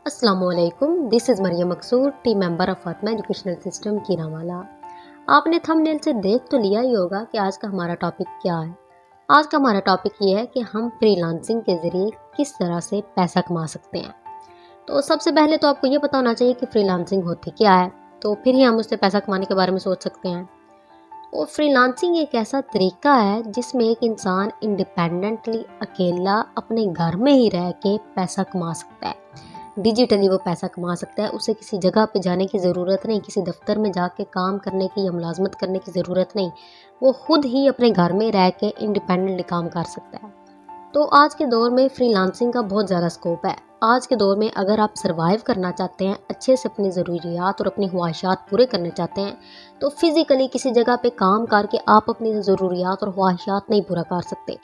अस्सलाम वालेकुम, this is Mariam Maqsood, team member of Fatima educational system कीरावाला। आपने थंबनेल से देख तो लिया ही होगा कि आज का हमारा टॉपिक क्या है। आज का हमारा टॉपिक ये है कि हम फ्रीलांसिंग के ज़रिए किस तरह से पैसा कमा सकते हैं। तो सबसे पहले तो आपको ये पता होना चाहिए कि फ्रीलांसिंग होती क्या है, तो फिर ही हम उससे पैसा कमाने के बारे में सोच सकते हैं। और फ्रीलांसिंग एक ऐसा तरीका है जिसमें एक इंसान इंडिपेंडेंटली अकेला अपने घर में ही रह के पैसा कमा सकता है। डिजिटली वो पैसा कमा सकता है, उसे किसी जगह पे जाने की ज़रूरत नहीं, किसी दफ्तर में जाके काम करने की या मुलाजमत करने की ज़रूरत नहीं। वो खुद ही अपने घर में रह के इंडिपेंडेंटली काम कर सकता है। तो आज के दौर में फ्रीलांसिंग का बहुत ज़्यादा स्कोप है। आज के दौर में अगर आप सर्वाइव करना चाहते हैं, अच्छे से अपनी ज़रूरियात और अपनी ख्वाहिशात पूरे करने चाहते हैं, तो फिज़िकली किसी जगह पे काम करके आप अपनी ज़रूरियात और ख्वाहिशात नहीं पूरा कर सकते।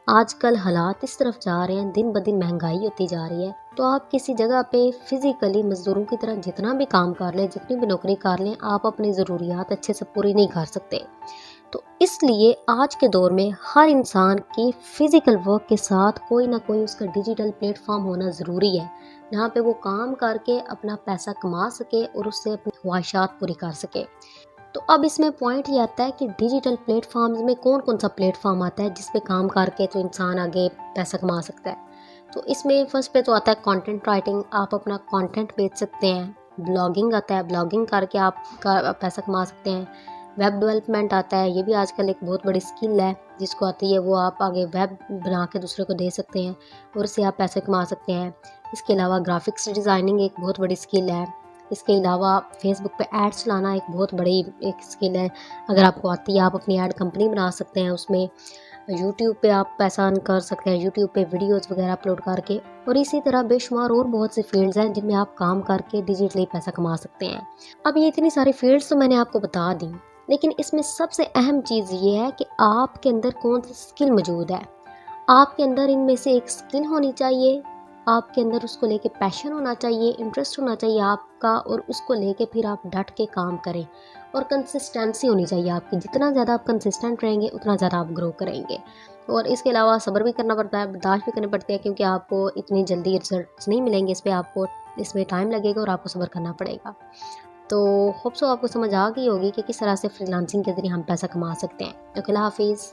आजकल हालात इस तरफ जा रहे हैं, दिन ब दिन महंगाई होती जा रही है, तो आप किसी जगह पे फिज़िकली मज़दूरों की तरह जितना भी काम कर लें, जितनी भी नौकरी कर लें, आप अपनी ज़रूरियात अच्छे से पूरी नहीं कर सकते। तो इसलिए आज के दौर में हर इंसान की फ़िज़िकल वर्क के साथ कोई ना कोई उसका डिजिटल प्लेटफॉर्म होना ज़रूरी है, जहाँ पे वो काम करके अपना पैसा कमा सके और उससे अपनी ख्वाहिशात पूरी कर सके। तो अब इसमें पॉइंट ये आता है कि डिजिटल प्लेटफॉर्म्स में कौन कौन सा प्लेटफॉर्म आता है जिस पे काम करके तो इंसान आगे पैसा कमा सकता है। तो इसमें फर्स्ट पे तो आता है कंटेंट राइटिंग, आप अपना कंटेंट बेच सकते हैं। ब्लॉगिंग आता है, ब्लॉगिंग करके आप पैसा कमा सकते हैं। वेब डेवलपमेंट आता है, ये भी आजकल एक बहुत बड़ी स्किल है जिसको आती है, वो आप आगे वेब बना के दूसरे को दे सकते हैं और इससे आप पैसे कमा सकते हैं। इसके अलावा ग्राफिक्स डिज़ाइनिंग एक बहुत बड़ी स्किल है। इसके अलावा फेसबुक पे एड्स चलाना एक बहुत बड़ी एक स्किल है, अगर आपको आती है आप अपनी ऐड कंपनी बना सकते हैं उसमें। यूट्यूब पे आप पैसा अर्न कर सकते हैं, यूट्यूब पे वीडियोस वगैरह अपलोड करके। और इसी तरह बेशुमार और बहुत सी फील्ड्स हैं जिनमें आप काम करके डिजिटली पैसा कमा सकते हैं। अब ये इतनी सारी फील्ड्स तो मैंने आपको बता दी, लेकिन इसमें सबसे अहम चीज़ ये है कि आपके अंदर कौन सी स्किल मौजूद है। आपके अंदर इनमें से एक स्किल होनी चाहिए, आपके अंदर उसको लेके पैशन होना चाहिए, इंटरेस्ट होना चाहिए आपका, और उसको लेके फिर आप डट के काम करें। और कंसिस्टेंसी होनी चाहिए आपकी, जितना ज़्यादा आप कंसिस्टेंट रहेंगे उतना ज़्यादा आप ग्रो करेंगे। और इसके अलावा सब्र भी करना पड़ता है, बर्दाश्त भी करनी पड़ती है, क्योंकि आपको इतनी जल्दी रिजल्ट्स नहीं मिलेंगे, इस पर आपको इसमें टाइम लगेगा और आपको सब्र करना पड़ेगा। तो होप सो आपको समझ आ गई होगी कि किस तरह से फ्रीलांसिंग के ज़रिए हम पैसा कमा सकते हैं। तो अल्लाह हाफिज़।